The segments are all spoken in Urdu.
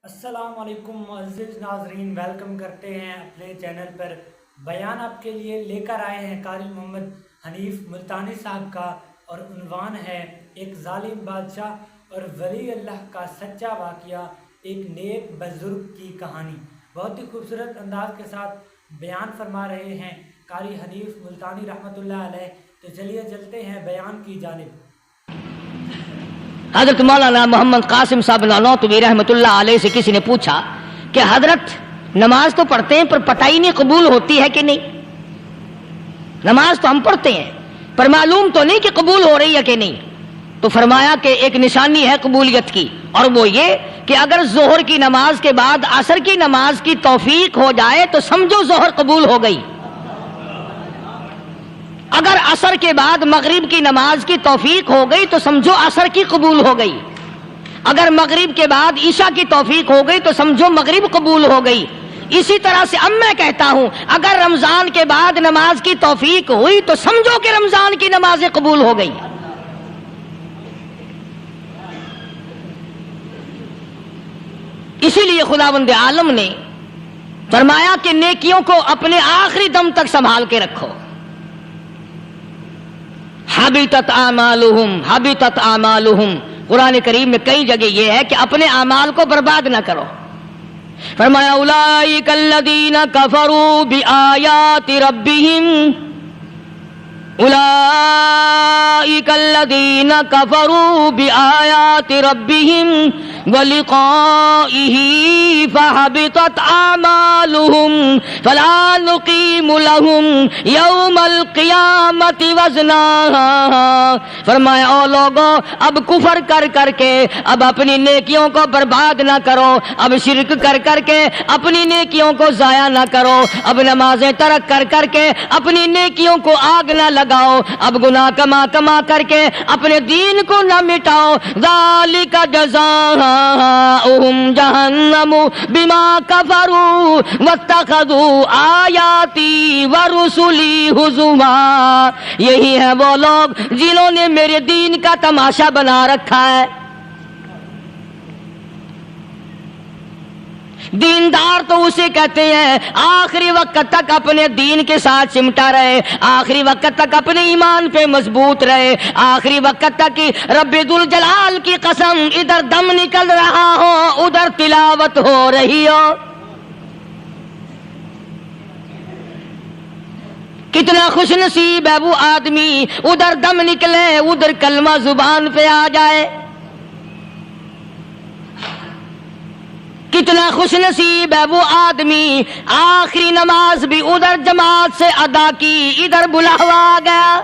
السلام علیکم معزز ناظرین، ویلکم کرتے ہیں اپنے چینل پر۔ بیان آپ کے لیے لے کر آئے ہیں قاری محمد حنیف ملتانی صاحب کا، اور عنوان ہے ایک ظالم بادشاہ اور ولی اللہ کا سچا واقعہ، ایک نیک بزرگ کی کہانی۔ بہت ہی خوبصورت انداز کے ساتھ بیان فرما رہے ہیں قاری حنیف ملتانی رحمۃ اللہ علیہ۔ تو چلیے چلتے ہیں بیان کی جانب۔ حضرت مولانا محمد قاسم صاحب نانوتوی رحمۃ اللہ علیہ سے کسی نے پوچھا کہ حضرت نماز تو پڑھتے ہیں پر پتہ ہی نہیں قبول ہوتی ہے کہ نہیں۔ نماز تو ہم پڑھتے ہیں پر معلوم تو نہیں کہ قبول ہو رہی ہے کہ نہیں۔ تو فرمایا کہ ایک نشانی ہے قبولیت کی، اور وہ یہ کہ اگر ظہر کی نماز کے بعد عصر کی نماز کی توفیق ہو جائے تو سمجھو ظہر قبول ہو گئی۔ اگر عصر کے بعد مغرب کی نماز کی توفیق ہو گئی تو سمجھو عصر کی قبول ہو گئی۔ اگر مغرب کے بعد عشاء کی توفیق ہو گئی تو سمجھو مغرب قبول ہو گئی۔ اسی طرح سے اب میں کہتا ہوں اگر رمضان کے بعد نماز کی توفیق ہوئی تو سمجھو کہ رمضان کی نمازیں قبول ہو گئی۔ اسی لیے خداوند عالم نے فرمایا کہ نیکیوں کو اپنے آخری دم تک سنبھال کے رکھو۔ حبطت اعمالہم، قرآن کریم میں کئی جگہ یہ ہے کہ اپنے اعمال کو برباد نہ کرو۔ فرمایا اولئک الذین کفروا بآیات ربہم، اولئک الذین کفروا بآیات ربہم ولقائہ فحبطت اعمالہم فلا نقیم لہم یوم القیامت وزنا۔ فرمایا او لوگو اب کفر کر کر کے اب اپنی نیکیوں کو برباد نہ کرو، اب شرک کر کر کے اپنی نیکیوں کو ضائع نہ کرو، اب نمازیں ترک کر کر کے اپنی نیکیوں کو آگ نہ لگاؤ، اب گناہ کما کما کر کے اپنے دین کو نہ مٹاؤ۔ ذالک جزاؤہم جہنم بما کفروا واتخذوا آیاتی ورسلی ہزوا۔ یہی ہے وہ لوگ جنہوں نے میرے دین کا تماشا بنا رکھا ہے۔ دیندار تو اسے کہتے ہیں آخری وقت تک اپنے دین کے ساتھ چمٹا رہے، آخری وقت تک اپنے ایمان پہ مضبوط رہے، آخری وقت تک رب ذوالجلال کی قسم ادھر دم نکل رہا ہو ادھر تلاوت ہو رہی ہو۔ کتنا خوش نصیب ہے وہ آدمی ادھر دم نکلے ادھر کلمہ زبان پہ آ جائے۔ کتنا خوش نصیب ہے وہ آدمی آخری نماز بھی ادھر جماعت سے ادا کی ادھر بلاوا آ گیا۔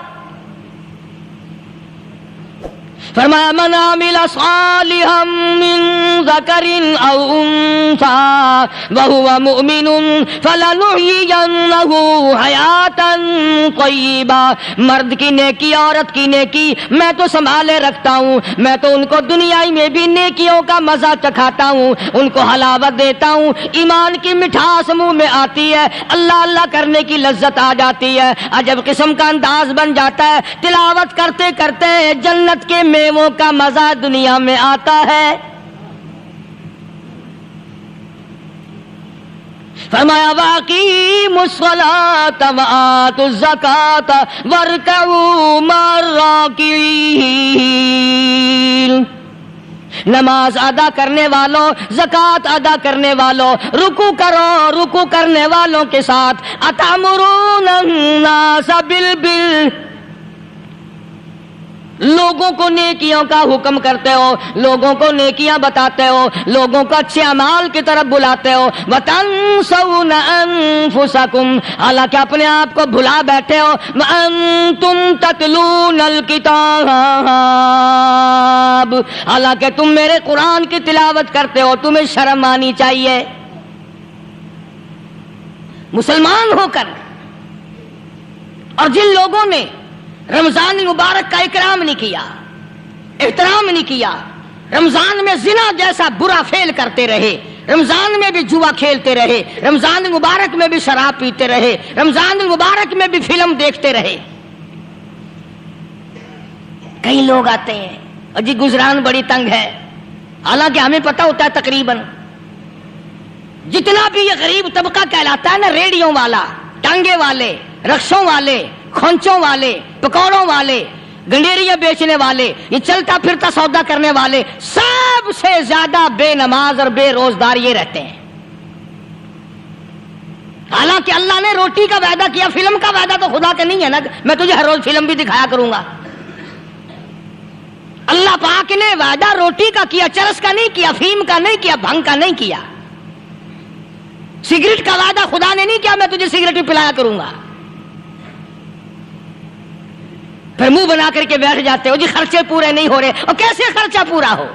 فرمایا من عمل صالحا من ذکر او انثى وهو مؤمن فلنحيينه حیاتا طیبا۔ مرد کی نیکی عورت کی نیکی میں تو سنبھالے رکھتا ہوں، میں تو ان کو دنیا میں بھی نیکیوں کا مزہ چکھاتا ہوں، ان کو حلاوت دیتا ہوں، ایمان کی مٹھاس منہ میں آتی ہے، اللہ اللہ کرنے کی لذت آ جاتی ہے، عجب قسم کا انداز بن جاتا ہے، تلاوت کرتے کرتے جنت کے میووں کا مزہ دنیا میں آتا ہے۔ فرمایا واقیموا الصلاۃ وآتوا الزکاۃ وارکعوا مع الراکعین۔ نماز ادا کرنے والوں، زکوٰۃ ادا کرنے والوں، رکوع کرو رکوع کرنے والوں کے ساتھ۔ اتامرون الناس بالبر، لوگوں کو نیکیوں کا حکم کرتے ہو، لوگوں کو نیکیاں بتاتے ہو، لوگوں کو اچھے اعمال کی طرف بلاتے ہو۔ وَتَنْسَوْنَ أَنفُسَكُمْ، حالانکہ اپنے آپ کو بھلا بیٹھے ہو۔ وَأَنْتُمْ تَتْلُونَ الْكِتَابَ، حالانکہ تم میرے قرآن کی تلاوت کرتے ہو، تمہیں شرم آنی چاہیے۔ مسلمان ہو کر اور جن لوگوں نے رمضان المبارک کا اکرام نہیں کیا، احترام نہیں کیا، رمضان میں زنا جیسا برا فعل کرتے رہے، رمضان میں بھی جوا کھیلتے رہے، رمضان المبارک میں بھی شراب پیتے رہے، رمضان المبارک میں بھی فلم دیکھتے رہے۔ کئی لوگ آتے ہیں اور جی گزران بڑی تنگ ہے، حالانکہ ہمیں پتہ ہوتا ہے تقریباً جتنا بھی یہ غریب طبقہ کہلاتا ہے نا، ریڑیوں والا، ٹانگے والے، رکشوں والے، کھونچوں والے، پکوڑوں والے، گنڈیریاں بیچنے والے، یہ چلتا پھرتا سودا کرنے والے، سب سے زیادہ بے نماز اور بے روزدار یہ رہتے ہیں۔ حالانکہ اللہ نے روٹی کا وعدہ کیا، فلم کا وعدہ تو خدا کا نہیں ہے نا، میں تجھے ہر روز فلم بھی دکھایا کروں گا۔ اللہ پاک نے وعدہ روٹی کا کیا، چرس کا نہیں کیا، فیم کا نہیں کیا، بھنگ کا نہیں کیا۔ سگریٹ کا وعدہ خدا نے نہیں کیا میں تجھے سگریٹ بھی پلایا کروں گا۔ پھر منہ بنا کر کے بیٹھ جاتے ہو جی خرچے پورے نہیں ہو رہے، اور کیسے خرچہ پورا ہو؟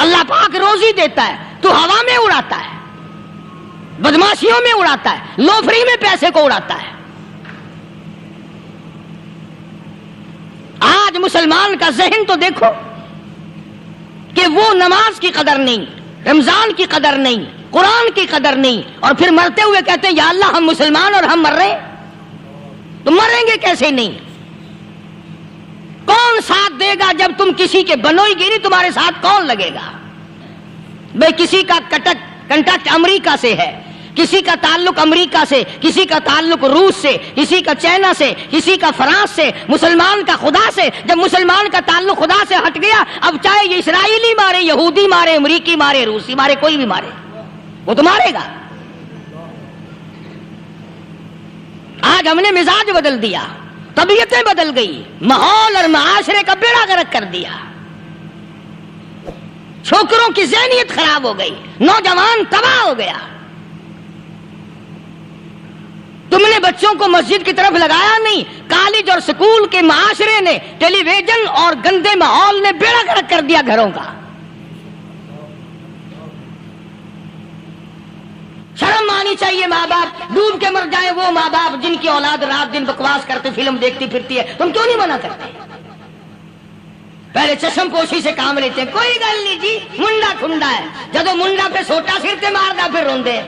اللہ پاک روزی دیتا ہے، تو ہوا میں اڑاتا ہے، بدماشیوں میں اڑاتا ہے، لوفری میں پیسے کو اڑاتا ہے۔ آج مسلمان کا ذہن تو دیکھو کہ وہ نماز کی قدر نہیں، رمضان کی قدر نہیں، قرآن کی قدر نہیں، اور پھر مرتے ہوئے کہتے ہیں یا اللہ ہم مسلمان اور ہم مر رہے ہیں۔ تو مریں گے کیسے نہیں؟ کون ساتھ دے گا جب تم کسی کے بنو ہی گیری، تمہارے ساتھ کون لگے گا؟ بھئی کسی کا کنٹیکٹ امریکہ سے ہے، کسی کا تعلق امریکہ سے، کسی کا تعلق روس سے، کسی کا چائنا سے، کسی کا فرانس سے، مسلمان کا خدا سے۔ جب مسلمان کا تعلق خدا سے ہٹ گیا، اب چاہے یہ اسرائیلی مارے، یہودی مارے، امریکی مارے، روسی مارے، کوئی بھی مارے، وہ تو مارے گا۔ آج ہم نے مزاج بدل دیا، طبیعتیں بدل گئی، ماحول اور معاشرے کا بیڑا غرق کر دیا، چھوکروں کی ذہنیت خراب ہو گئی، نوجوان تباہ ہو گیا۔ تم نے بچوں کو مسجد کی طرف لگایا نہیں، کالج اور سکول کے معاشرے نے، ٹیلی ویژن اور گندے ماحول نے بیڑا غرق کر دیا گھروں کا۔ شرم آنی چاہیے ماں باپ، ڈوب کے مر جائے وہ ماں باپ جن کی اولاد رات دن بکواس کرتے فلم دیکھتی پھرتی ہے، تم کیوں نہیں منع کرتے؟ پہلے چشم پوشی سے کام لیتے ہیں، کوئی گل نہیں جی منڈا ٹھنڈا ہے، جدو منڈا پہ سوٹا سرتے ماردا پھر روندے،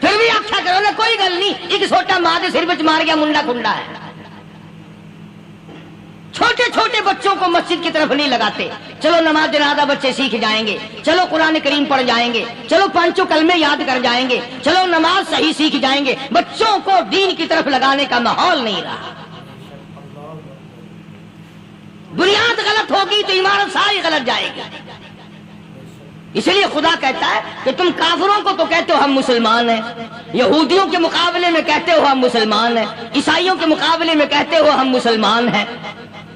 پھر بھی آخیا کرو نا کوئی گل نہیں، ایک سوٹا ماں دے سر وچ مار گیا منڈا ٹھنڈا ہے۔ چھوٹے چھوٹے بچوں کو مسجد کی طرف نہیں لگاتے، چلو نماز جنازہ بچے سیکھ جائیں گے، چلو قرآن کریم پڑھ جائیں گے، چلو پانچوں کلمے یاد کر جائیں گے، چلو نماز صحیح سیکھ جائیں گے، بچوں کو دین کی طرف لگانے کا ماحول نہیں رہا۔ بنیاد غلط ہوگی تو عمارت ساری غلط جائے گی۔ اس لیے خدا کہتا ہے کہ تم کافروں کو تو کہتے ہو ہم مسلمان ہیں، یہودیوں کے مقابلے میں کہتے ہو ہم مسلمان ہیں، عیسائیوں کے مقابلے میں کہتے ہو ہم مسلمان ہیں،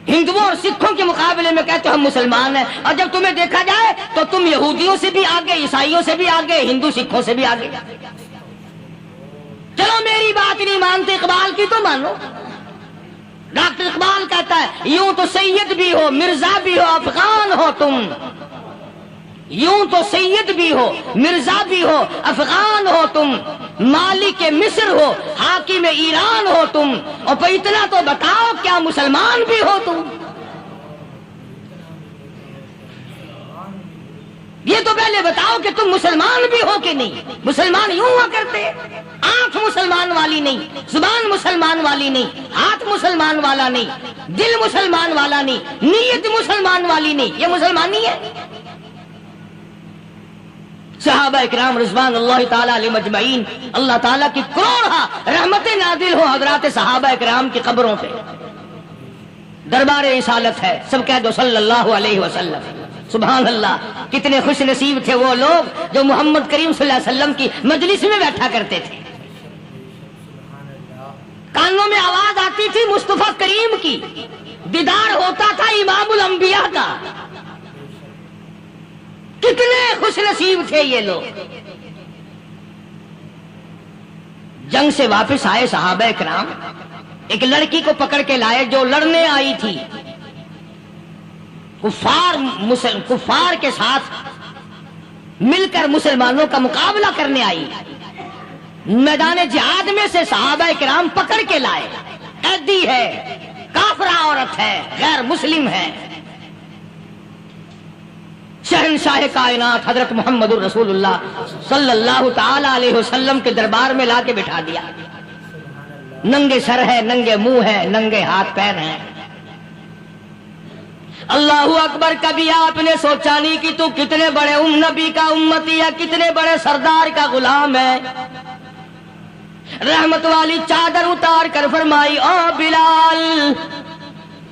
ہندوؤں اور سکھوں کے مقابلے میں کہتے ہو ہم مسلمان ہیں، اور جب تمہیں دیکھا جائے تو تم یہودیوں سے بھی آگے، عیسائیوں سے بھی آگے، ہندو سکھوں سے بھی آگے۔ چلو میری بات نہیں مانتے اقبال کی تو مانو۔ ڈاکٹر اقبال کہتا ہے یوں تو سید بھی ہو، مرزا بھی ہو، افغان ہو تم، یوں تو سید بھی ہو، مرزا بھی ہو، افغان ہو تم، مالک مصر ہو، حاکم ایران ہو تم، اور پھر اتنا تو بتاؤ کیا مسلمان بھی ہو تم؟ یہ تو پہلے بتاؤ کہ تم مسلمان بھی ہو کہ نہیں۔ مسلمان یوں ہوا کرتے، آنکھ مسلمان والی نہیں، زبان مسلمان والی نہیں، ہاتھ مسلمان والا نہیں، دل مسلمان والا نہیں، نیت مسلمان والی نہیں، یہ مسلمانی ہے؟ صحابہ اکرام رضوان اللہ تعالیٰ علیہ مجمعین، اللہ تعالیٰ کی کروڑہ رحمتیں نازل ہو حضرات صحابہ اکرام کی قبروں پہ۔ دربار رسالت ہے، سب کہہ دو صلی اللہ علیہ وسلم۔ سبحان اللہ، کتنے خوش نصیب تھے وہ لوگ جو محمد کریم صلی اللہ علیہ وسلم کی مجلس میں بیٹھا کرتے تھے، کانوں میں آواز آتی تھی مصطفیٰ کریم کی، دیدار ہوتا تھا امام الانبیاء کا۔ کتنے خوش نصیب تھے یہ لوگ۔ جنگ سے واپس آئے صحابہ کرام، ایک لڑکی کو پکڑ کے لائے جو لڑنے آئی تھی، کفار کے ساتھ مل کر مسلمانوں کا مقابلہ کرنے آئی۔ میدان جہاد میں سے صحابہ کرام پکڑ کے لائے، قیدی ہے، کافرہ عورت ہے، غیر مسلم ہے، شہنشاہ کائنات حضرت محمد الرسول اللہ صلی اللہ تعالی علیہ وسلم کے دربار میں لا کے بٹھا دیا۔ ننگے سر ہے، ننگے منہ ہے، ننگے ہاتھ پیر ہیں۔ اللہ اکبر. کبھی آپ نے سوچا نہیں کہ تو کتنے بڑے نبی کا امتی ہے, کتنے بڑے سردار کا غلام ہے. رحمت والی چادر اتار کر فرمائی, او بلال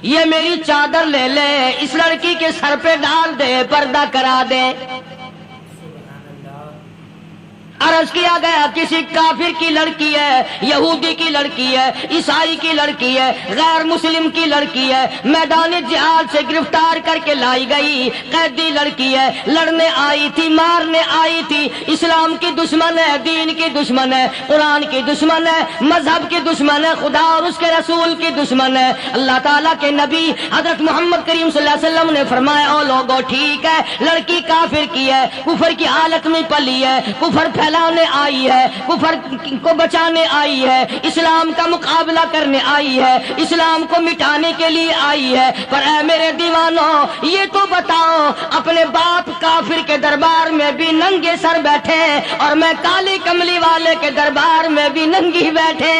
یہ میری چادر لے لے, اس لڑکی کے سر پہ ڈال دے, پردہ کرا دے. عرض کیا گیا کسی کافر کی لڑکی ہے, یہودی کی لڑکی ہے, عیسائی کی لڑکی ہے, غیر مسلم کی لڑکی ہے, میدان جہاد سے گرفتار کر کے لائی گئی, قیدی لڑکی ہے, لڑنے آئی تھی, مارنے آئی تھی, اسلام کی دشمن ہے, دین کی دشمن ہے, قرآن کی دشمن ہے, مذہب کی دشمن ہے, خدا اور اس کے رسول کی دشمن ہے. اللہ تعالیٰ کے نبی حضرت محمد کریم صلی اللہ علیہ وسلم نے فرمایا, او لوگو ٹھیک ہے لڑکی کافر کی ہے, کفر کی حالت میں پلی ہے, کفر لانے آئی ہے, کفر کو بچانے آئی ہے, اسلام کا مقابلہ کرنے آئی ہے, اسلام کو مٹانے کے لیے آئی ہے, پر اے میرے دیوانوں یہ تو بتاؤ اپنے باپ کافر کے دربار میں بھی ننگے سر بیٹھے اور میں کالی کملی والے کے دربار میں بھی ننگی بیٹھے.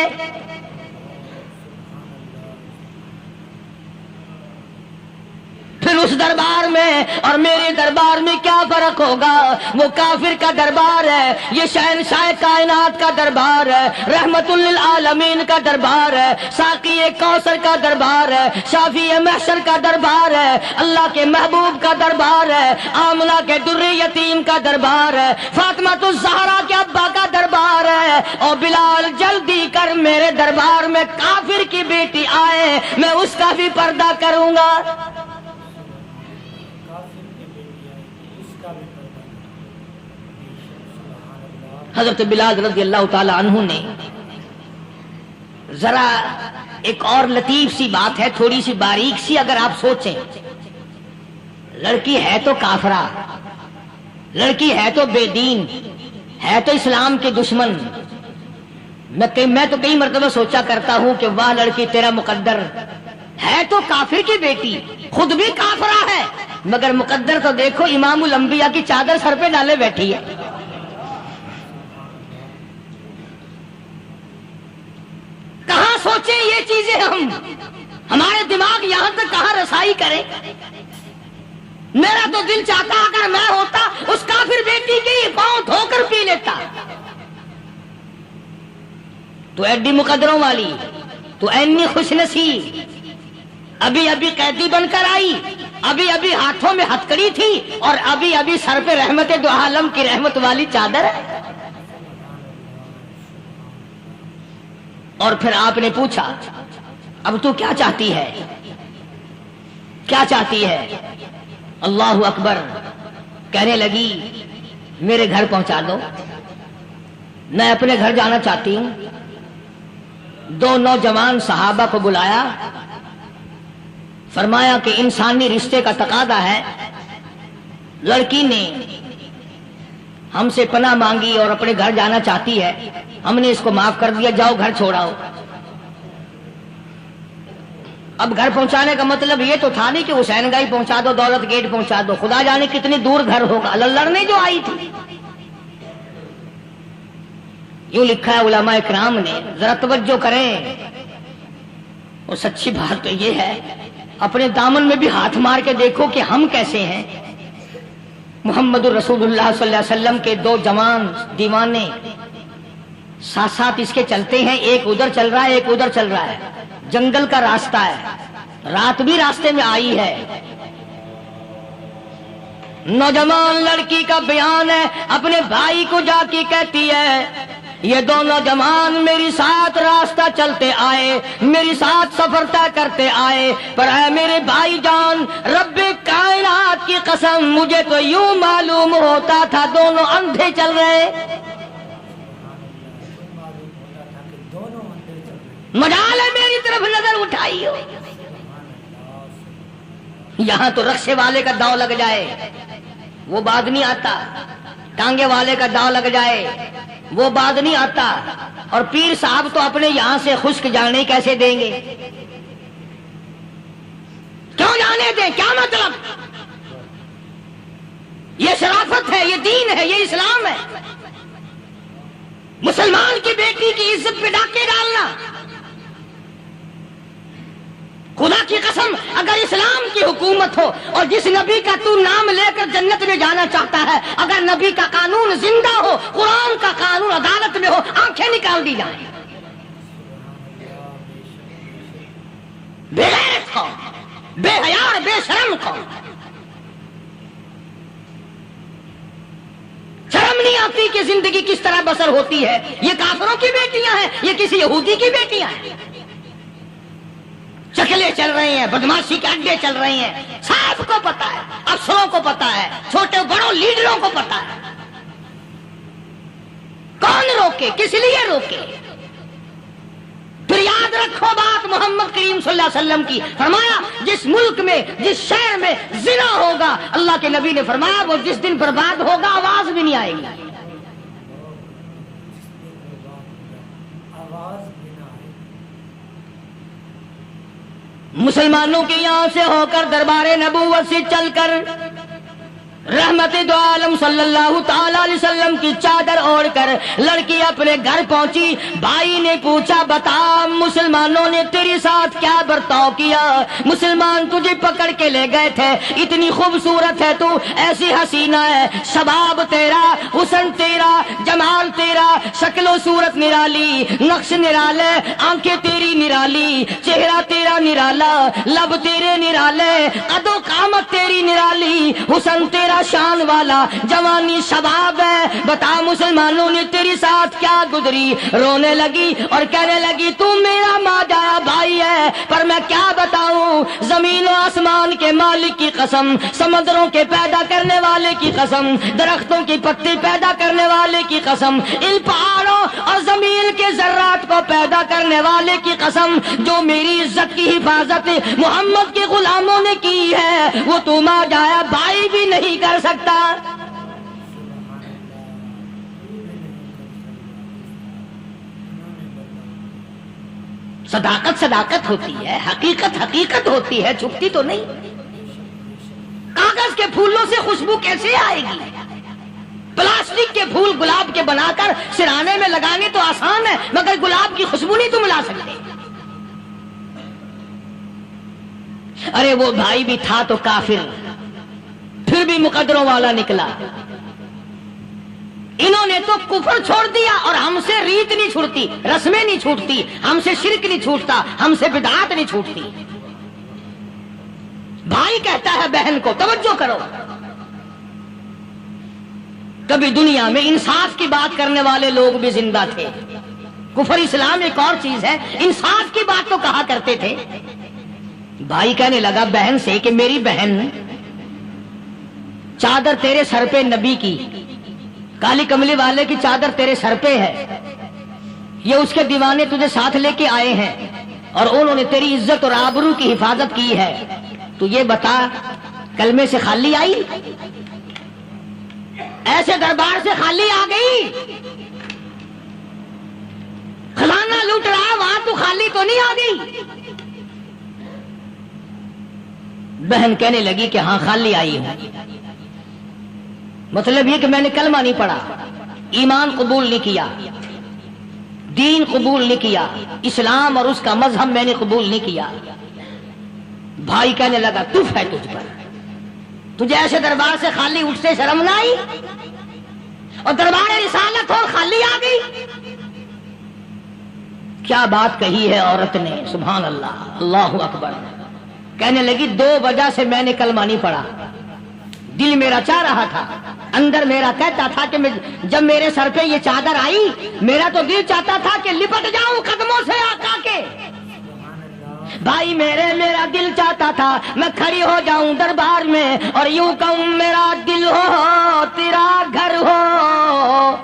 پھر اس دربار میں اور میرے دربار میں کیا فرق ہوگا؟ وہ کافر کا دربار ہے, یہ شہنشاہ کائنات کا دربار ہے, رحمت للعالمین کا دربار ہے, ساقی کوثر کا دربار ہے, شافی محشر کا دربار ہے, اللہ کے محبوب کا دربار ہے, آمنہ کے در یتیم کا دربار ہے, فاطمہ الزہرا کے ابا کا دربار ہے. اور بلال جلدی کر میرے دربار میں کافر کی بیٹی آئے, میں اس کا بھی پردہ کروں گا. حضرت بلال رضی اللہ تعالی عنہ نے ذرا ایک اور لطیف سی بات ہے, تھوڑی سی باریک سی, اگر آپ سوچیں لڑکی ہے تو کافرہ, لڑکی ہے تو بے دین, ہے تو اسلام کے دشمن. میں تو کئی مرتبہ سوچا کرتا ہوں کہ واہ لڑکی تیرا مقدر, ہے تو کافر کی بیٹی, خود بھی کافرہ ہے, مگر مقدر تو دیکھو امام الانبیاء کی چادر سر پہ ڈالے بیٹھی ہے. کہاں سوچیں یہ چیزیں, ہمارے دماغ یہاں تک کہاں رسائی کریں. میرا تو دل چاہتا اگر میں ہوتا اس کافر بیٹی کی پاؤں دھو کر پی لیتا. تو ایڈی مقدروں والی, تو اینی خوش نصیب, ابھی ابھی قیدی بن کر آئی, ابھی ابھی ہاتھوں میں ہتکڑی تھی, اور ابھی ابھی سر پہ رحمت دو عالم کی رحمت والی چادر ہے. اور پھر آپ نے پوچھا اب تو کیا چاہتی ہے, کیا چاہتی ہے؟ اللہ اکبر. کہنے لگی میرے گھر پہنچا دو, میں اپنے گھر جانا چاہتی ہوں. دو نوجوان صحابہ کو بلایا, فرمایا کہ انسانی رشتے کا تقاضا ہے, لڑکی نے ہم سے پناہ مانگی اور اپنے گھر جانا چاہتی ہے, ہم نے اس کو معاف کر دیا, جاؤ گھر چھوڑاؤ. اب گھر پہنچانے کا مطلب یہ تو تھا نہیں کہ حسین گائی پہنچا دو, دولت گیٹ پہنچا دو, خدا جانے کتنی دور گھر ہوگا. لڑنے جو آئی تھی. یوں لکھا ہے علماء اکرام نے, ذرا توجہ کریں. اور سچی بات تو یہ ہے, اپنے دامن میں بھی ہاتھ مار کے دیکھو کہ ہم کیسے ہیں. محمد الرسول اللہ صلی اللہ علیہ وسلم کے دو جوان دیوانے ساتھ ساتھ اس کے چلتے ہیں, ایک ادھر چل رہا ہے, ایک ادھر چل رہا ہے. جنگل کا راستہ ہے, رات بھی راستے میں آئی ہے. نوجوان لڑکی کا بیان ہے, اپنے بھائی کو جا کے کہتی ہے یہ دونوں جوان میری ساتھ راستہ چلتے آئے, میری ساتھ سفر طے کرتے آئے, پر اے میرے بھائی جان رب کائنات کی قسم مجھے تو یوں معلوم ہوتا تھا دونوں اندھے چل رہے. مجال ہے میری طرف نظر اٹھائی ہو. یہاں تو رکشے والے کا داؤ لگ جائے وہ بعد نہیں آتا, ٹانگے والے کا داؤ لگ جائے وہ بعد نہیں آتا, اور پیر صاحب تو اپنے یہاں سے خشک جانے کیسے دیں گے؟ کیوں جانے دیں, کیا مطلب؟ یہ شرافت ہے, یہ دین ہے, یہ اسلام ہے. مسلمان کی بیٹی کی عزت پہ ڈاکے ڈالنا, خدا کی قسم اگر اسلام کی حکومت ہو اور جس نبی کا تو نام لے کر جنت میں جانا چاہتا ہے، اگر نبی کا قانون زندہ ہو، قرآن کا قانون عدالت میں ہو، آنکھیں نکال دی جائیں۔ بے غیرت قوم، بے حیا اور بے شرم قوم، شرم نہیں آتی کہ زندگی کس طرح بسر ہوتی ہے۔ یہ کافروں کی بیٹیاں ہیں، یہ کسی یہودی کی بیٹیاں ہیں۔ چکلے چل رہے ہیں، بدماشی کے اڈے چل رہے ہیں، سب کو پتا ہے، افسروں کو پتا ہے، چھوٹے بڑوں لیڈروں کو پتا ہے۔ کون روکے؟ کس لیے روکے؟ پھر یاد رکھو بات محمد کریم صلی اللہ علیہ وسلم کی، فرمایا جس ملک میں، جس شہر میں زنا ہوگا، اللہ کے نبی نے فرمایا وہ جس دن برباد ہوگا آواز بھی نہیں آئے گی۔ مسلمانوں کے یہاں سے ہو کر دربار نبوت سے چل کر رحمت دو عالم صلی اللہ تعالی علیہ وسلم کی چادر اوڑھ کر لڑکی اپنے گھر پہنچی۔ بھائی نے پوچھا بتا مسلمانوں نے تیرے ساتھ کیا برتاؤ کیا؟ مسلمان تجھے پکڑ کے لے گئے تھے، اتنی خوبصورت ہے تو، ایسی حسینہ ہے، شباب تیرا، حسن تیرا، جمال تیرا، شکل و صورت نرالی، نقش نرالے، آنکھیں تیری نرالی، چہرہ تیرا نرالا، لب تیرے نرالے، قد و قامت تیری نرالی، حسن تیرا شان والا، جوانی شباب ہے، بتا مسلمانوں نے تیری ساتھ کیا گزری؟ رونے لگی اور کہنے لگی تو میرا ماجا بھائی ہے، پر میں کیا بتاؤں، زمین و آسمان کے مالک کی قسم، سمندروں کے پیدا کرنے والے کی قسم، درختوں کی پتی پیدا کرنے والے کی قسم، ان پہاڑوں اور زمین کے ذرات کو پیدا کرنے والے کی قسم، جو میری عزت کی حفاظت محمد کے غلاموں نے کی ہے، وہ تو ماجا بھائی بھی نہیں کر سکتا۔ صداقت صداقت ہوتی ہے، حقیقت حقیقت ہوتی ہے، چھپتی تو نہیں۔ کاغذ کے پھولوں سے خوشبو کیسے آئے گی؟ پلاسٹک کے پھول گلاب کے بنا کر سرانے میں لگانے تو آسان ہے، مگر گلاب کی خوشبو نہیں تم لا سکتے۔ ارے وہ بھائی بھی تھا تو کافر، پھر بھی مقدروں والا نکلا۔ انہوں نے تو کفر چھوڑ دیا، اور ہم سے ریت نہیں چھوٹتی، رسمیں نہیں چھوٹتی، ہم سے شرک نہیں چھوٹتا، ہم سے بدعات نہیں چھوٹتی۔ بھائی کہتا ہے بہن کو، توجہ کرو، کبھی دنیا میں انصاف کی بات کرنے والے لوگ بھی زندہ تھے۔ کفر اسلام ایک اور چیز ہے، انصاف کی بات تو کہا کرتے تھے۔ بھائی کہنے لگا بہن سے کہ میری بہن، چادر تیرے سر پہ نبی کی، کالی کملی والے کی چادر تیرے سر پہ ہے، یہ اس کے دیوانے تجھے ساتھ لے کے آئے ہیں اور انہوں نے تیری عزت اور آبرو کی حفاظت کی ہے، تو یہ بتا کلمے سے خالی آئی؟ ایسے دربار سے خالی آ گئی؟ خزانہ لوٹ رہا وہاں تو خالی تو نہیں آ گئی؟ بہن کہنے لگی کہ ہاں خالی آئی ہوں، مطلب یہ کہ میں نے کلمہ نہیں پڑھا، ایمان قبول نہیں کیا، دین قبول نہیں کیا، اسلام اور اس کا مذہب میں نے قبول نہیں کیا۔ بھائی کہنے لگا تف ہے تجھ پر، تجھے ایسے دربار سے خالی اٹھ سے شرم نہ آئی؟ اور دربار رسالت اور خالی آ گئی؟ کیا بات کہی ہے عورت نے، سبحان اللہ، اللہ اکبر۔ کہنے لگی دو وجہ سے میں نے کلمہ نہیں پڑھا، دل میرا چاہ رہا تھا، اندر میرا کہتا تھا کہ جب میرے سر پہ یہ چادر آئی، میرا تو دل چاہتا تھا کہ لپٹ جاؤں قدموں سے آقا کے۔ بھائی میرا دل چاہتا تھا میں کھڑی ہو جاؤں دربار میں اور یوں کہوں میرا دل ہو تیرا گھر ہو،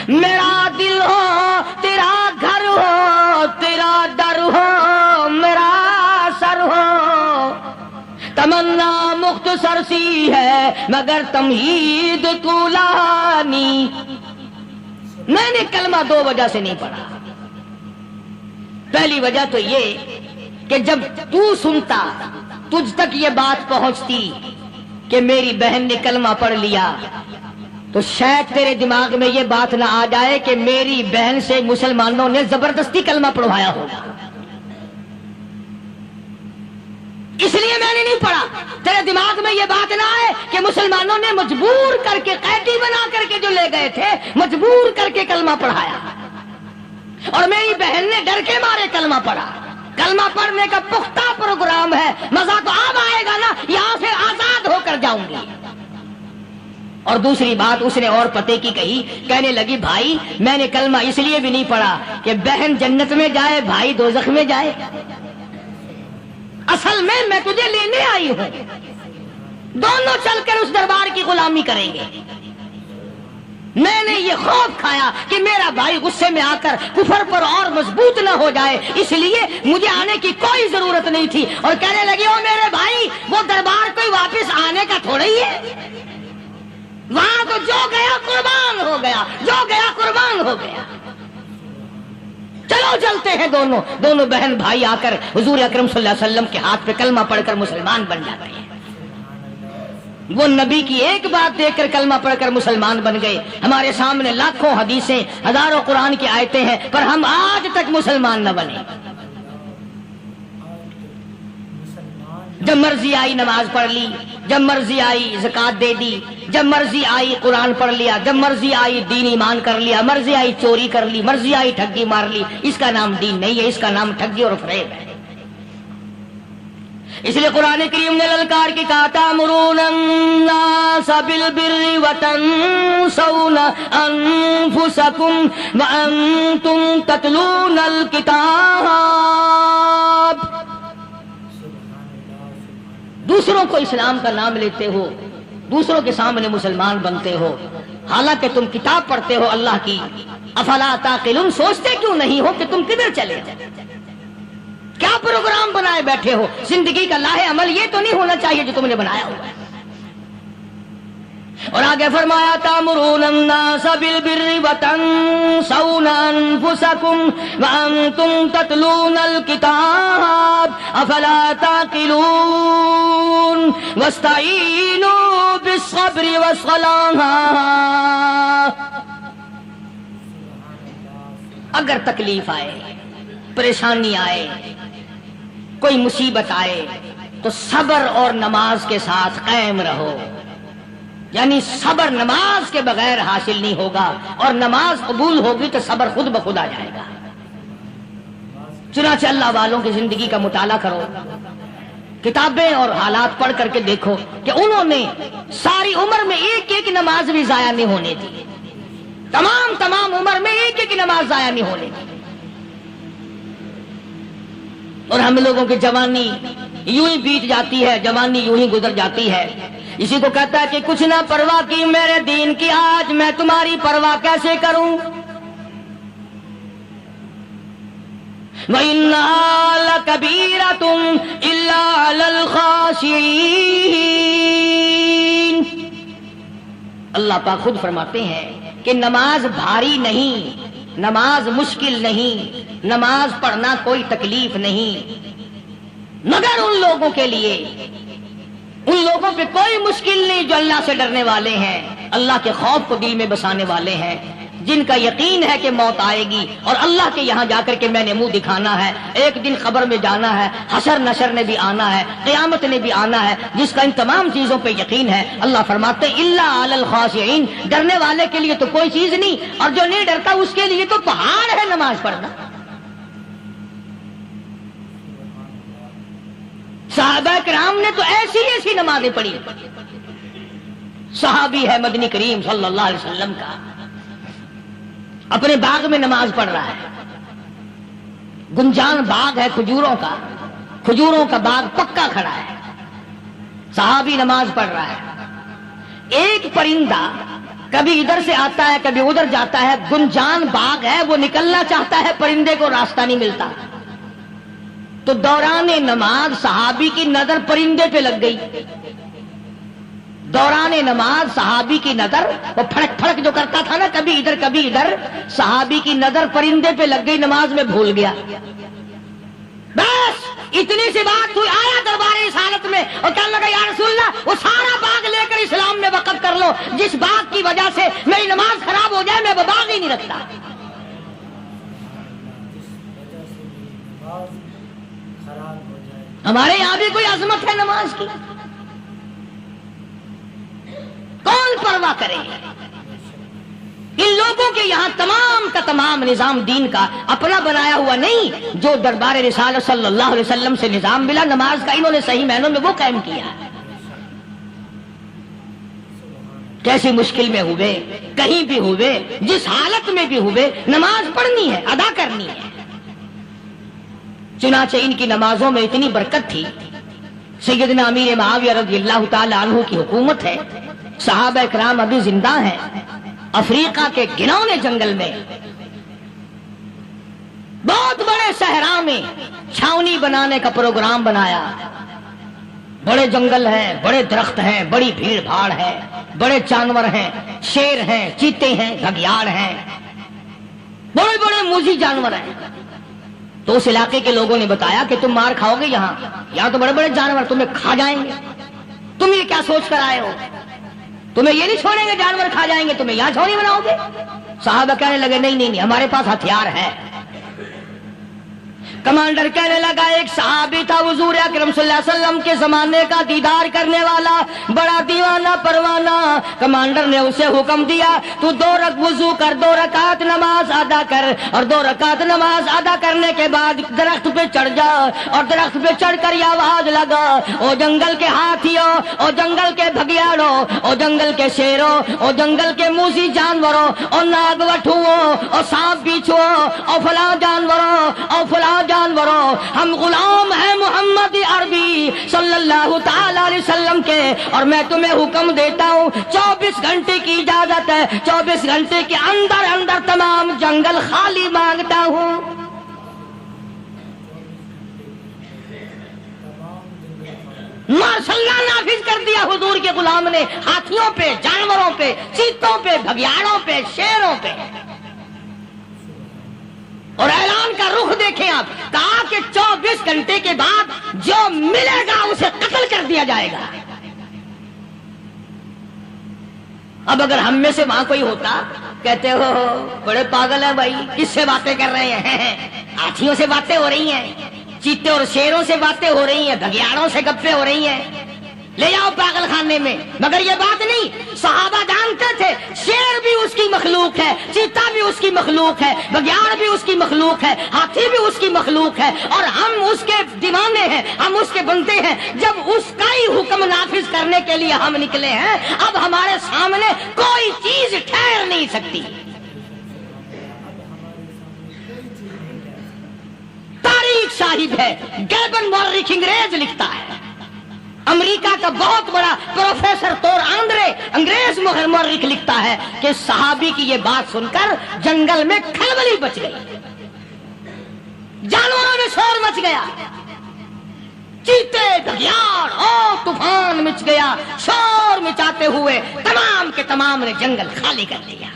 میرا دل ہو تیرا گھر ہو، تیرا در ہو میرا سر ہو۔ تمنا مختصر سی ہے مگر تمہید طولانی۔ میں نے کلمہ دو وجہ سے نہیں پڑھا۔ پہلی وجہ تو یہ کہ جب تو سنتا، تجھ تک یہ بات پہنچتی کہ میری بہن نے کلمہ پڑھ لیا، تو شاید تیرے دماغ میں یہ بات نہ آ جائے کہ میری بہن سے مسلمانوں نے زبردستی کلمہ پڑھوایا ہوگا۔ اس لیے میں نے نہیں پڑھا. تیرے دماغ میں یہ بات نہ آئے کہ مسلمانوں نے مجبور کر کے قیدی بنا کر کے جو لے گئے تھے مجبور کر کے کلمہ پڑھایا اور میری بہن نے ڈر کے مارے کلمہ پڑھا. کلمہ پڑھنے کا پختہ پروگرام ہے. مزہ تو اب آئے گا نا, یہاں سے آزاد ہو کر جاؤں گی. اور دوسری بات اس نے اور پتے کی کہی, کہنے لگی بھائی میں نے کلمہ اس لیے بھی نہیں پڑھا کہ بہن جنت میں جائے بھائی دوزخ میں جائے. اصل میں تجھے لینے آئی ہوں, دونوں چل کر اس دربار کی غلامی کریں گے. میں نے یہ خوف کھایا کہ میرا بھائی غصے میں آ کر کفر پر اور مضبوط نہ ہو جائے, اس لیے مجھے آنے کی کوئی ضرورت نہیں تھی. اور کہنے لگی او میرے بھائی وہ دربار کوئی واپس آنے کا تھوڑا ہی ہے, وہاں تو جو گیا قربان ہو گیا, جو گیا قربان ہو گیا. چلو چلتے ہیں. دونوں بہن بھائی آ کر حضور اکرم صلی اللہ علیہ وسلم کے ہاتھ پہ کلمہ پڑھ کر مسلمان بن جاتے ہیں. وہ نبی کی ایک بات دیکھ کر کلمہ پڑھ کر مسلمان بن گئے. ہمارے سامنے لاکھوں حدیثیں ہزاروں قرآن کی آیتیں ہیں, پر ہم آج تک مسلمان نہ بنے. جب مرضی آئی نماز پڑھ لی, جب مرضی آئی زکات دے دی, جب مرضی آئی قرآن پڑھ لیا, جب مرضی آئی دین ایمان کر لیا, مرضی آئی چوری کر لی, مرضی آئی ٹھگی مار لی. اس کا نام دین نہیں ہے, اس کا نام ٹھگی اور فریب ہے. اس لیے قرآن کریم نے للکار کی کہا تأمرون الناس بالبر وتنسون انفسکم وانتم تتلون الکتاب. دوسروں کو اسلام کا نام لیتے ہو, دوسروں کے سامنے مسلمان بنتے ہو, حالانکہ تم کتاب پڑھتے ہو اللہ کی. افلا تعقلون, سوچتے کیوں نہیں ہو کہ تم کدھر چلے جائے؟ کیا پروگرام بنائے بیٹھے ہو؟ زندگی کا لاہ عمل یہ تو نہیں ہونا چاہیے جو تم نے بنایا ہوا ہے. اور آگے فرمایا تأمرون الناس بالبر وتنسون انفسکم وانتم تتلون الکتاب افلا تعقلون واستعینوا بالصبر والصلاة. اگر تکلیف آئے, پریشانی آئے, کوئی مصیبت آئے تو صبر اور نماز کے ساتھ قائم رہو. یعنی صبر نماز کے بغیر حاصل نہیں ہوگا, اور نماز قبول ہوگی تو صبر خود بخود آ جائے گا. چنانچہ اللہ والوں کی زندگی کا مطالعہ کرو, کتابیں اور حالات پڑھ کر کے دیکھو کہ انہوں نے ساری عمر میں ایک ایک نماز بھی ضائع نہیں ہونے دی. تمام عمر میں ایک ایک نماز ضائع نہیں ہونے دی. اور ہم لوگوں کی جوانی یوں ہی بیت جاتی ہے, جوانی یوں ہی گزر جاتی ہے. اسی کو کہتا ہے کہ کچھ نہ پرواہ کی میرے دین کی, آج میں تمہاری پرواہ کیسے کروں. وَإِنَّهَا لَكَبِيرَةٌ إِلَّا عَلَى الْخَاشِعِينَ. اللہ پاک خود فرماتے ہیں کہ نماز بھاری نہیں, نماز مشکل نہیں, نماز پڑھنا کوئی تکلیف نہیں, مگر ان لوگوں کے لیے, ان لوگوں پہ کوئی مشکل نہیں جو اللہ سے ڈرنے والے ہیں, اللہ کے خوف کو دل میں بسانے والے ہیں, جن کا یقین ہے کہ موت آئے گی اور اللہ کے یہاں جا کر کے میں نے منہ دکھانا ہے, ایک دن قبر میں جانا ہے, حشر نشر نے بھی آنا ہے, قیامت نے بھی آنا ہے, جس کا ان تمام چیزوں پہ یقین ہے. اللہ فرماتے ہیں الا علی الخاشعین, ڈرنے والے کے لیے تو کوئی چیز نہیں, اور جو نہیں ڈرتا اس کے لیے تو پہاڑ ہے نماز پڑھنا. صحابہ کرام نے تو ایسی ایسی نمازیں پڑھی. صحابی ہے مدنی کریم صلی اللہ علیہ وسلم کا, اپنے باغ میں نماز پڑھ رہا ہے. گنجان باغ ہے کھجوروں کا, کھجوروں کا باغ پکا کھڑا ہے, صحابی نماز پڑھ رہا ہے. ایک پرندہ کبھی ادھر سے آتا ہے کبھی ادھر جاتا ہے, گنجان باغ ہے, وہ نکلنا چاہتا ہے, پرندے کو راستہ نہیں ملتا. تو دوران نماز صحابی کی نظر پرندے پہ لگ گئی. دوران نماز صحابی کی نظر, وہ پھڑک پھڑک جو کرتا تھا نا کبھی ادھر کبھی ادھر, صحابی کی نظر پرندے پہ لگ گئی, نماز میں بھول گیا. بس اتنی سی بات ہوئی, آیا دربار رسالت میں اور کہنے لگا یا رسول اللہ وہ سارا باغ لے کر اسلام میں وقف کر لو, جس باغ کی وجہ سے میری نماز خراب ہو جائے میں وہ باغ ہی نہیں رکھتا. ہمارے یہاں بھی کوئی عظمت ہے نماز کی؟ کون پرواہ کرے؟ ان لوگوں کے یہاں تمام کا تمام نظام دین کا اپنا بنایا ہوا نہیں، جو دربار رسالت صلی اللہ علیہ وسلم سے نظام ملا نماز کا، انہوں نے صحیح معنوں میں وہ قائم کیا۔ کیسی مشکل میں ہوئے، کہیں بھی ہوئے، جس حالت میں بھی ہوئے، نماز پڑھنی ہے، ادا کرنی ہے۔ چنانچہ ان کی نمازوں میں اتنی برکت تھی، سیدنا امیر معاویہ رضی اللہ تعالی عنہ کی حکومت ہے، صحابہ کرام ابھی زندہ ہیں، افریقہ کے گھنونے جنگل میں بہت بڑے صحرا میں چھاونی بنانے کا پروگرام بنایا۔ بڑے جنگل ہیں، بڑے درخت ہیں، بڑی بھیڑ بھاڑ ہے، بڑے جانور ہیں، شیر ہیں، چیتے ہیں، گھگیاڑ ہیں، بڑے بڑے موذی جانور ہیں۔ تو اس علاقے کے لوگوں نے بتایا کہ تم مار کھاؤ گے، یہاں تو بڑے بڑے جانور تمہیں کھا جائیں گے، تم یہ کیا سوچ کر آئے ہو؟ تمہیں یہ نہیں چھوڑیں گے، جانور کھا جائیں گے، تمہیں یہاں چھوڑی بناؤ گے؟ صحابہ کہنے لگے نہیں، ہمارے پاس ہتھیار ہے۔ کمانڈر کہنے لگا، ایک صحابی تھا حضور اکرم صلی اللہ علیہ وسلم کے زمانے کا دیدار کرنے والا، بڑا دیوانہ پروانہ۔ کمانڈر نے اسے حکم دیا، تو 2 وضو کر، 2 رکعت نماز ادا کر، اور 2 رکعت نماز ادا کرنے کے بعد درخت پہ چڑھ جا، اور درخت پہ چڑھ کر یہ آواز لگا، او جنگل کے ہاتھیوں، او جنگل کے بھگیاڑوں، او جنگل کے شیروں، او جنگل کے موذی جانوروں، اور ناگ وٹھوؤں، اور سانپ بیچھوؤں، اور فلاں جانوروں، اور فلاں جانوروں، ہم غلام ہیں محمد عربی صلی اللہ تعالی علیہ وسلم کے، اور میں تمہیں حکم دیتا ہوں 24 گھنٹے کی اجازت ہے، 24 گھنٹے کے اندر اندر تمام جنگل خالی مانگتا ہوں۔ مارشلہ نافذ کر دیا حضور کے غلام نے، ہاتھیوں پہ، جانوروں پہ، چیتوں پہ، بھگیاڑوں پہ، شیروں پہ۔ اور اعلان کا رخ دیکھیں آپ، کہا کہ 24 گھنٹے کے بعد جو ملے گا اسے قتل کر دیا جائے گا۔ اب اگر ہم میں سے وہاں کوئی ہوتا، کہتے ہو بڑے پاگل ہیں بھائی، کس سے باتیں کر رہے ہیں؟ ہاتھیوں سے باتیں ہو رہی ہیں، چیتے اور شیروں سے باتیں ہو رہی ہیں، بھگیاڑوں سے گپیں ہو رہی ہیں، لے جاؤ پاگل خانے میں۔ مگر یہ بات نہیں، صحابہ جانتے تھے شیر بھی اس کی مخلوق ہے، چیتا بھی اس کی مخلوق ہے، بگیاڑ بھی اس کی مخلوق ہے، ہاتھی بھی اس کی مخلوق ہے، اور ہم اس کے دیوانے ہیں، ہم اس کے بندے ہیں۔ جب اس کا ہی حکم نافذ کرنے کے لیے ہم نکلے ہیں، اب ہمارے سامنے کوئی چیز ٹھہر نہیں سکتی۔ تاریخ شاہد ہے، گیبن مورخ انگریز لکھتا ہے، امریکہ کا بہت بڑا پروفیسر تور آندرے انگریز مورخ لکھتا ہے کہ صحابی کی یہ بات سن کر جنگل میں کھلبلی بچ گئی، جانوروں میں شور مچ گیا، چیتے، بھگیاڑ اور طوفان مچ گیا، شور مچاتے ہوئے تمام کے تمام نے جنگل خالی کر دیا۔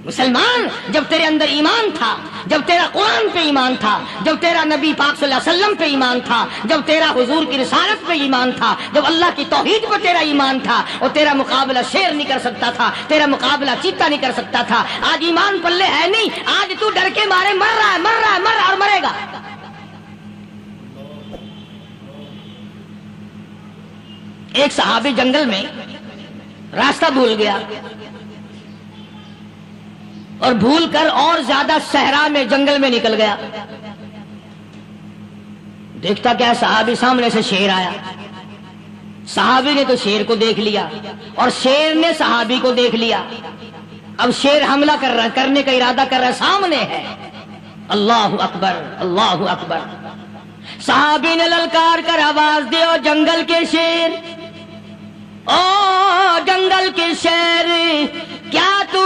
مسلمان، جب تیرے اندر ایمان تھا، جب تیرا قرآن پہ ایمان تھا، جب تیرا نبی پاک صلی اللہ علیہ وسلم پہ ایمان تھا، جب تیرا حضور کی رسالت پہ ایمان تھا، جب اللہ کی توحید پہ تیرا ایمان تھا، اور تیرا مقابلہ شیر نہیں کر سکتا تھا، تیرا مقابلہ چیتا نہیں کر سکتا تھا۔ آج ایمان پلے ہے نہیں، آج تو ڈر کے مارے مر رہا ہے اور مرے گا۔ ایک صحابی جنگل میں راستہ بھول گیا، اور بھول کر اور زیادہ صحرا میں جنگل میں نکل گیا۔ دیکھتا کیا، صحابی سامنے سے شیر آیا، صحابی نے تو شیر کو دیکھ لیا، اور شیر نے صحابی کو دیکھ لیا۔ اب شیر حملہ کرنے کا ارادہ کر رہا ہے، سامنے ہے۔ اللہ اکبر، اللہ اکبر۔ صحابی نے للکار کر آواز دی، او جنگل کے شیر، او جنگل کے شیر، کیا تو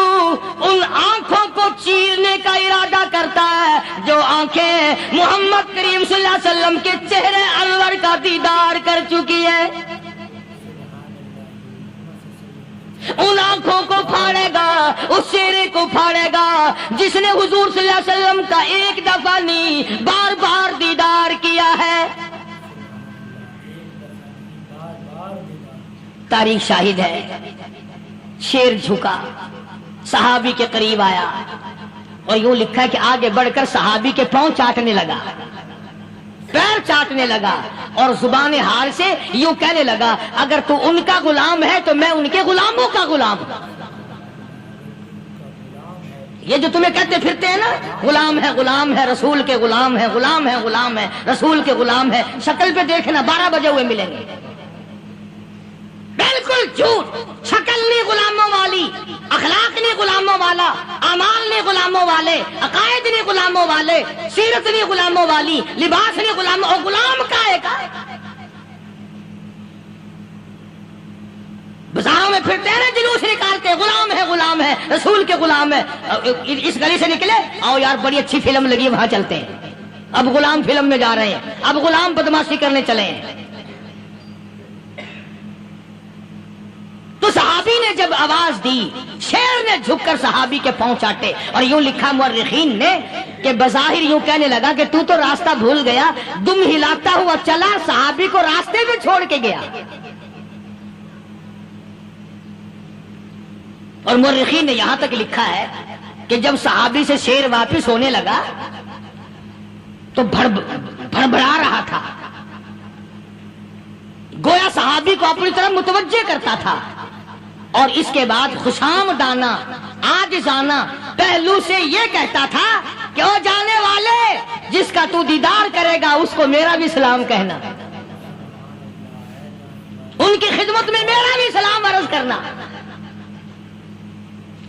ان آنکھوں کو چیرنے کا ارادہ کرتا ہے جو آنکھیں محمد کریم صلی اللہ علیہ وسلم کے چہرے انور کا دیدار کر چکی ہے؟ ان آنکھوں کو پھاڑے گا، اس چہرے کو پھاڑے گا جس نے حضور صلی اللہ علیہ وسلم کا ایک دفعہ نہیں بار بار دیدار کیا ہے۔ تاریخ شاہد ہے، شیر جھکا، صحابی کے قریب آیا، اور یوں لکھا ہے کہ آگے بڑھ کر صحابی کے پاؤں چاٹنے لگا۔ پیر چاٹنے لگا اور زبان حال سے یوں کہنے لگا اگر تو ان کا غلام ہے تو میں ان کے غلاموں کا غلام ہوں. یہ جو تمہیں کہتے پھرتے ہیں نا غلام ہے رسول کے غلام ہے غلام ہے رسول کے غلام ہے، شکل پہ دیکھنا 12 بجے ہوئے ملیں گے. بالکل جھوٹ. شکل نہیں غلاموں والی، اخلاق نہیں غلاموں والا، اعمال نہیں غلاموں والے، عقائد نہیں غلاموں والے، سیرت نہیں غلاموں والی، لباس نہیں غلاموں. اور غلام کائے کا؟ بازاروں میں پھرتے ہیں نا جلوس نکالتے، غلام ہے رسول کے غلام ہے. اس گلی سے نکلے، آؤ یار بڑی اچھی فلم لگی وہاں چلتے ہیں. اب غلام فلم میں جا رہے ہیں، اب غلام بدماشی کرنے چلے ہیں. تو صحابی نے جب آواز دی، شیر نے جھک کر صحابی کے پاؤں چاٹے. اور یوں لکھا مورخین نے کہ بظاہر یوں کہنے لگا کہ تو راستہ بھول گیا، دم ہلاتا ہوا چلا، صحابی کو راستے میں چھوڑ کے گیا. اور مورخین نے یہاں تک لکھا ہے کہ جب صحابی سے شیر واپس ہونے لگا تو بھڑبڑا رہا تھا، گویا صحابی کو اپنی طرف متوجہ کرتا تھا. اور اس کے بعد خوشام دانا عاجزانہ پہلو سے یہ کہتا تھا کہ او جانے والے، جس کا تو دیدار کرے گا اس کو میرا بھی سلام کہنا، ان کی خدمت میں میرا بھی سلام عرض کرنا.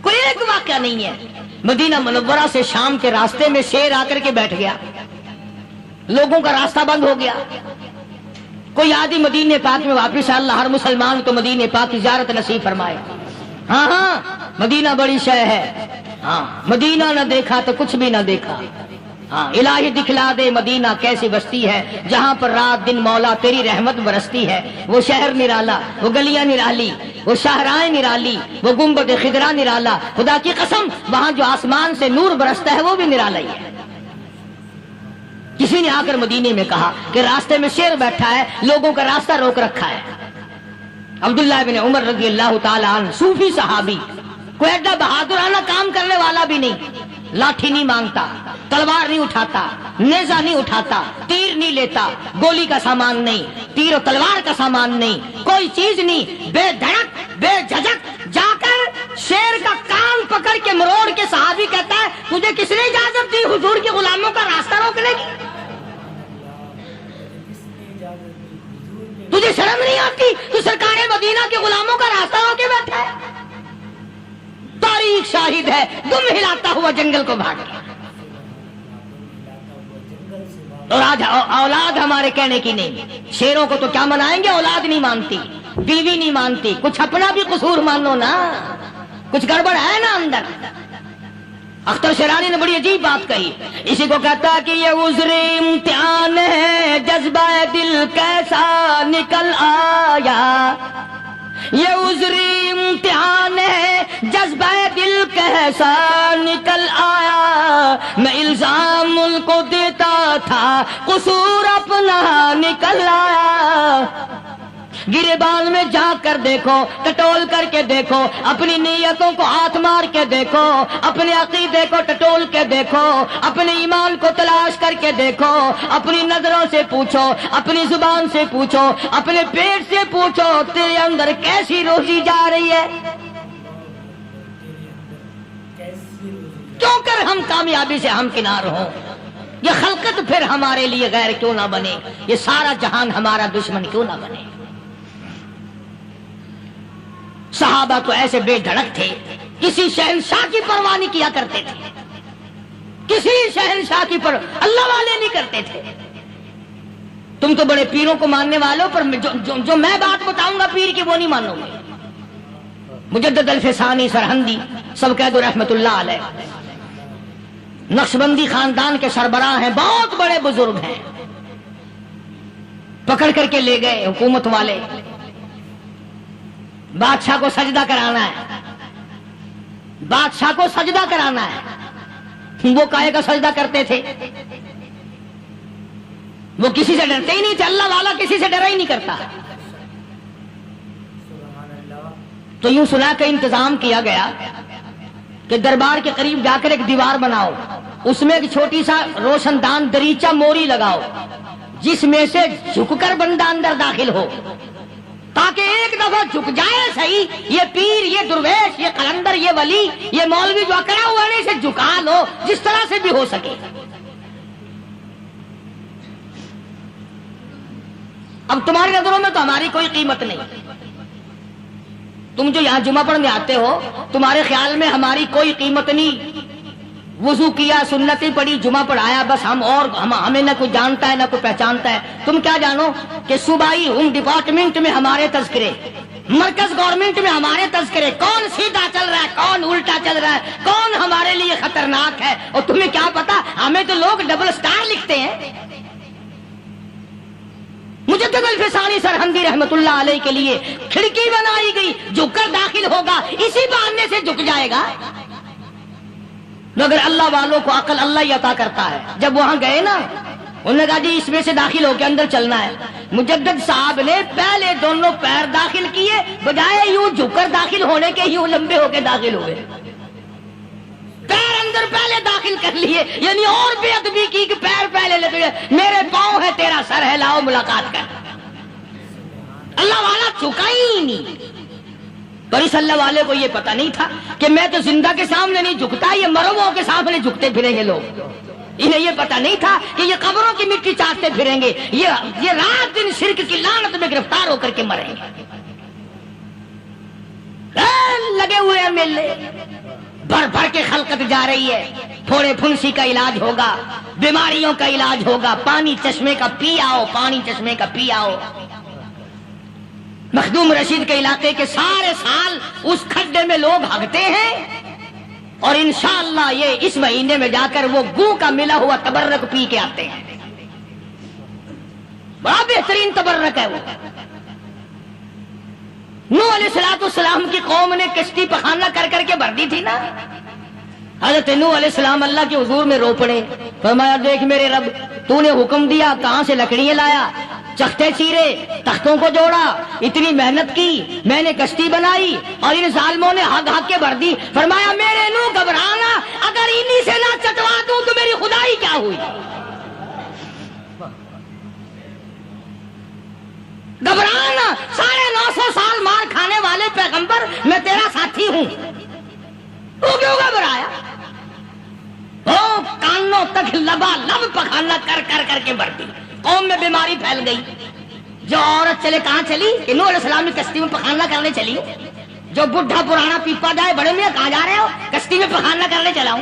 کوئی ایک واقعہ نہیں ہے. مدینہ منورہ سے شام کے راستے میں شیر آ کر کے بیٹھ گیا، لوگوں کا راستہ بند ہو گیا. کوئی آدمی مدینے پاک میں واپس آ، اللہ ہر مسلمان کو مدینے پاک کی زیارت نصیب فرمائے. ہاں مدینہ بڑی شے ہے. ہاں مدینہ نہ دیکھا تو کچھ بھی نہ دیکھا. ہاں الہی دکھلا دے مدینہ کیسی بستی ہے جہاں پر رات دن مولا تیری رحمت برستی ہے. وہ شہر نرالا، وہ گلیاں نرالی، وہ شاہراہیں نرالی، وہ گنبد خضرا نرالا. خدا کی قسم وہاں جو آسمان سے نور برستا ہے وہ بھی نرالا ہی ہے. کسی نے آ کر مدینے میں کہا کہ راستے میں شیر بیٹھا ہے، لوگوں کا راستہ روک رکھا ہے. عبداللہ بن عمر رضی اللہ تعالی عنہ صوفی صحابی، کوئی ایڈا بہادرانہ کام کرنے والا بھی نہیں، لاٹھی نہیں مانگتا، تلوار نہیں اٹھاتا، نیزہ نہیں اٹھاتا، تیر نہیں لیتا، گولی کا سامان نہیں، تیر و تلوار کا سامان نہیں، کوئی چیز نہیں، بے دھڑک بے جھجک جا کر شیر کا کان پکڑ کے مروڑ کے صحابی کہتا ہے تجھے کس نے اجازت دی حضور کے غلاموں کا راستہ روکنے کی؟ تجھے شرم نہیں آتی؟ تو سرکار مدینہ کے غلاموں کا راستہ روکے بیٹھا ہے. تاریخ شاہد ہے، دم ہلاتا ہوا جنگل کو بھاگ گیا. اور آج اولاد ہمارے کہنے کی نہیں. شیروں کو تو کیا منائیں گے، اولاد نہیں مانتی، بیوی نہیں مانتی. کچھ اپنا بھی قصور مانو نا، کچھ گڑبڑ ہے نا اندر. اختر شیرانی نے بڑی عجیب بات کہی، اسی کو کہتا کہ یہ عذر امتحان ہے، جذبہ دل کیسا نکل آیا. یہ عذر امتحان ہے، جذبہ دل کیسا نکل آیا. میں الزام ان کو دیتا تھا، قصور اپنا نکل آیا. گریبان میں جا کر دیکھو، ٹٹول کر کے دیکھو، اپنی نیتوں کو ہاتھ مار کے دیکھو، اپنے عقیدے کو ٹٹول کے دیکھو، اپنے ایمان کو تلاش کر کے دیکھو، اپنی نظروں سے پوچھو، اپنی زبان سے پوچھو، اپنے پیٹ سے پوچھو تیرے اندر کیسی روزی جا رہی ہے. کیوں کر ہم کامیابی سے ہمکنار ہوں؟ یہ خلقت پھر ہمارے لیے غیر کیوں نہ بنے؟ یہ سارا جہان ہمارا دشمن کیوں نہ بنے؟ صحابہ تو ایسے بے دھڑک تھے، کسی شہنشاہ کی پرواہ نہیں کیا کرتے تھے، کسی شہنشاہ کی پرواہ اللہ والے نہیں کرتے تھے. تم تو بڑے پیروں کو ماننے والوں، پر جو میں بات بتاؤں گا پیر کی وہ نہیں مانو گے. مجدد الفسانی سرہندی سب کہہ دو رحمت اللہ علیہ، نقشبندی خاندان کے سربراہ ہیں، بہت بڑے بزرگ ہیں. پکڑ کر کے لے گئے حکومت والے، بادشاہ کو سجدہ کرانا ہے، بادشاہ کو سجدہ کرانا ہے. وہ کائے کا سجدہ کرتے تھے؟ وہ کسی سے ڈرتے ہی نہیں تھے. اللہ والا کسی سے ڈرا ہی نہیں کرتا. تو یوں سنا کا انتظام کیا گیا کہ دربار کے قریب جا کر ایک دیوار بناؤ، اس میں ایک چھوٹی سا روشن دان دریچہ موری لگاؤ. جس میں سے جھک کر بندہ اندر داخل ہو، تاکہ ایک دفعہ جھک جائے صحیح، یہ پیر، یہ درویش، یہ قلندر، یہ ولی، یہ مولوی جو اکڑا ہوا ہے اسے جھکا لو جس طرح سے بھی ہو سکے۔ اب تمہاری نظروں میں تو ہماری کوئی قیمت نہیں، تم جو یہاں جمعہ پڑھنے آتے ہو تمہارے خیال میں ہماری کوئی قیمت نہیں، وضو کیا، سنتیں پڑھی، جمعہ پڑھایا، بس ہمیں نہ کوئی جانتا ہے نہ کوئی پہچانتا ہے۔ تم کیا جانو کہ صوبائی ہوم ڈپارٹمنٹ میں ہمارے تذکرے، مرکز گورنمنٹ میں ہمارے تذکرے، کون سیدھا چل رہا ہے کون الٹا چل رہا ہے، کون ہمارے لیے خطرناک ہے، اور تمہیں کیا پتا، ہمیں تو لوگ ڈبل سٹار لکھتے ہیں۔ مجدد الفسانی سرہندی رحمت اللہ علیہ کے لیے کھڑکی بنائی گئی، جھک کر داخل ہوگا، اسی بہانے سے جھک جائے گا۔ مگر اللہ والوں کو عقل اللہ ہی عطا کرتا ہے۔ جب وہاں گئے نا، انہوں نے کہا جی اس میں سے داخل ہو کے اندر چلنا ہے۔ مجدد صاحب نے پہلے دونوں پیر داخل کیے، بجائے یوں جھک کر داخل ہونے کے یوں لمبے ہو کے داخل ہوئے، پیر اندر پہلے داخل کر لیے، یعنی اور بے ادبی کی کہ پیر پہلے لے گئے، میرے پاؤں ہے تیرا سر ہے، لاؤ ملاقات کر۔ اللہ والا جھکا ہی نہیں۔ پر اس اللہ والے کو یہ پتہ نہیں تھا کہ میں تو زندہ کے سامنے نہیں جھکتا، یہ مروں کے سامنے جھکتے پھریں گے لوگ۔ انہیں یہ پتہ نہیں تھا کہ یہ قبروں کی مٹی چاٹتے پھریں گے، یہ رات دن شرک کی لعنت میں گرفتار ہو کر کے مریں گے۔ لگے ہوئے ہیں میلے، بھر بھر کے خلقت جا رہی ہے، پھوڑے پھنسی کا علاج ہوگا، بیماریوں کا علاج ہوگا، پانی چشمے کا پی آؤ، پانی چشمے کا پی آؤ۔ مخدوم رشید کے علاقے کے سارے سال اس کھڈے میں لوگ ہگتے ہیں، اور انشاءاللہ یہ اس مہینے میں جا کر وہ گوں کا ملا ہوا تبرک پی کے آتے ہیں۔ بڑا بہترین تبرک ہے وہ۔ نوح علیہ السلام کی قوم نے کشتی پخانہ کر کر کے بھر دی تھی نا، حضرت نوح علیہ السلام اللہ کے حضور میں رو پڑے، فرمایا دیکھ میرے رب، تو نے حکم دیا، کہاں سے لکڑیاں لایا، چختے چیرے، تختوں کو جوڑا، اتنی محنت کی، میں نے کشتی بنائی اور ان ظالموں نے ہگ ہگ کے بھر دی۔ فرمایا میرے نوح گھبرانا، اگر انہی سے نہ چٹوا دوں تو میری خدائی کیا ہوئی۔ گھبرانا، 950 سال مار کھانے والے پیغمبر، میں تیرا ساتھی ہوں، تو کیوں گھبرایا؟ کانوں تک لبا لب پخانا کر کر کر کے بڑھتی، قوم میں بیماری پھیل گئی۔ جو عورت چلے کہاں چلی؟ کہ نوح علیہ السلام کی کشتی میں پخانا کرنے چلی۔ جو بڈھا پرانا پیپا جائے، بڑے میاں کہاں جا رہے ہو؟ کشتی میں پخانا کرنے چلا ہوں۔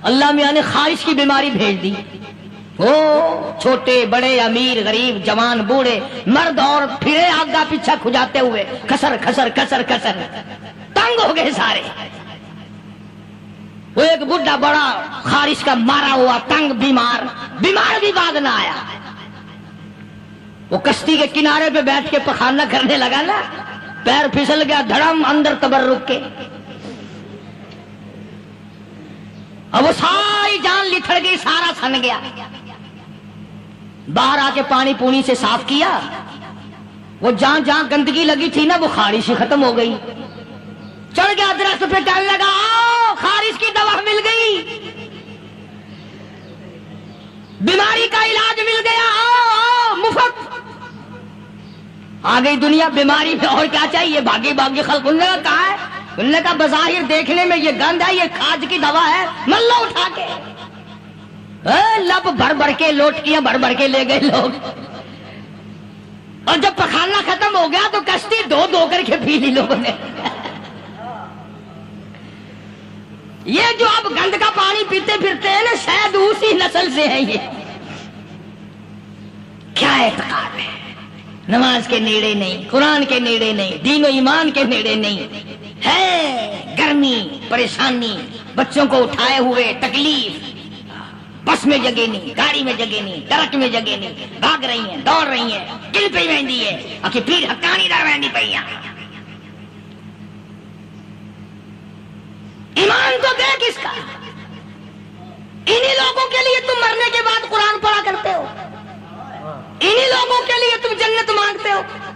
اللہ میاں نے خارش کی بیماری بھیج دی، چھوٹے بڑے، امیر غریب، جوان بوڑھے، مرد اور پھرے آگا پیچھا کھجاتے ہوئے کسر کسر کسر کسر تنگ ہو گئے سارے۔ وہ ایک بڈھا بڑا خارش کا مارا ہوا تنگ بیمار بھی بعد نہ آیا، وہ کشتی کے کنارے پہ بیٹھ کے پخانہ کرنے لگا نا، پیر پھسل گیا، دھڑم اندر تبرک کے، اب وہ ساری جان لتھڑ گئی، سارا سن گیا۔ باہر آ کے پانی پونی سے صاف کیا، وہ جہاں جہاں گندگی لگی تھی نا وہ خارش ہی ختم ہو گئی۔ چڑھ گیا درخت پہ، ڈالنے لگا، آؤ خارش کی دوا مل گئی، بیماری کا علاج مل گیا، آؤ مفت۔ آ گئی دنیا بیماری میں، اور کیا چاہیے؟ بھاگی بھاگی خلق۔ انہوں نے کہا ہے، انہوں نے کہا بظاہر دیکھنے میں یہ گند ہے، یہ کھاج کی دوا ہے، مل لو اٹھا کے۔ لب بھر بھر کے، لوٹکیاں بھر بھر کے لے گئے لوگ، اور جب پخانا ختم ہو گیا تو کشتی دھو دھو کر کے پی لی لوگوں نے۔ یہ جو اب گند کا پانی پیتے پھرتے ہیں نا، شاید اسی نسل سے ہیں یہ۔ کیا اعتقاد ہے؟ نماز کے نیڑے نہیں، قرآن کے نیڑے نہیں، دین و ایمان کے نیڑے نہیں، ہے گرمی، پریشانی، بچوں کو اٹھائے ہوئے تکلیف، بس میں جگہ نہیں، گاڑی میں جگہ نہیں، ٹرک میں جگہ نہیں، بھاگ رہی ہیں، دوڑ رہی ہیں، دل پہ ویندی ہے، اکی پیر حقانی در ویندی پئی ہیں۔ ایمان تو دیکھ اس کا، انہی لوگوں کے لیے تم مرنے کے بعد قرآن پڑھا کرتے ہو، انہی لوگوں کے لیے تم جنت مانگتے ہو۔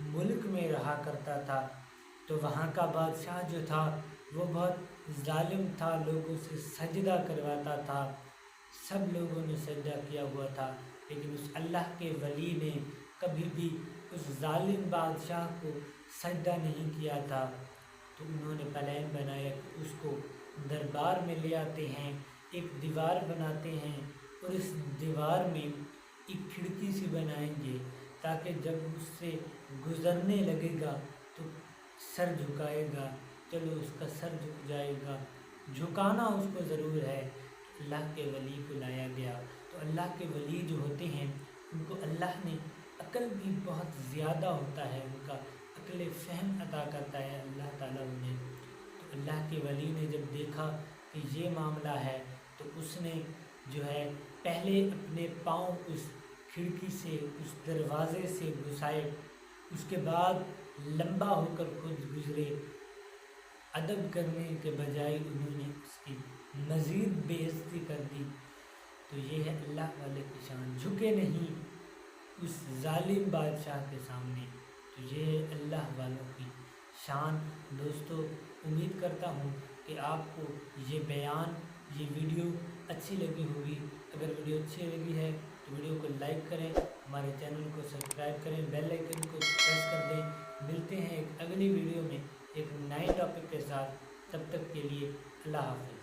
ملک میں رہا کرتا تھا، تو وہاں کا بادشاہ جو تھا وہ بہت ظالم تھا، لوگوں سے سجدہ کرواتا تھا، سب لوگوں نے سجدہ کیا ہوا تھا، لیکن اس اللہ کے ولی نے کبھی بھی اس ظالم بادشاہ کو سجدہ نہیں کیا تھا۔ تو انہوں نے پلان بنایا کہ اس کو دربار میں لے آتے ہیں، ایک دیوار بناتے ہیں اور اس دیوار میں ایک کھڑکی سی بنائیں گے تاکہ جب اس سے گزرنے لگے گا تو سر جھکائے گا، چلو اس کا سر جھک جائے گا، جھکانا اس کو ضرور ہے۔ اللہ کے ولی کو لایا گیا، تو اللہ کے ولی جو ہوتے ہیں ان کو اللہ نے عقل بھی بہت زیادہ ہوتا ہے، ان کا عقل فہم عطا کرتا ہے اللہ تعالیٰ انہیں۔ تو اللہ کے ولی نے جب دیکھا کہ یہ معاملہ ہے تو اس نے جو ہے پہلے اپنے پاؤں اس کھڑکی سے، اس دروازے سے گھسائے، اس کے بعد لمبا ہو کر خود گزرے۔ ادب کرنے کے بجائے انہوں نے اس کی مزید بے عزتی کر دی۔ تو یہ ہے اللہ والے کی شان، جھکے نہیں اس ظالم بادشاہ کے سامنے۔ تو یہ ہے اللہ والوں کی شان۔ دوستو، امید کرتا ہوں کہ آپ کو یہ بیان، یہ ویڈیو اچھی لگی ہوگی۔ اگر ویڈیو اچھی لگی ہے تو ویڈیو کو لائک کریں، ہمارے چینل کو سبسکرائب کریں، بیل آئیکن کو پریس کر دیں۔ ملتے ہیں ایک اگلی ویڈیو میں ایک نئے ٹاپک کے ساتھ، تب تک کے لیے اللہ حافظ۔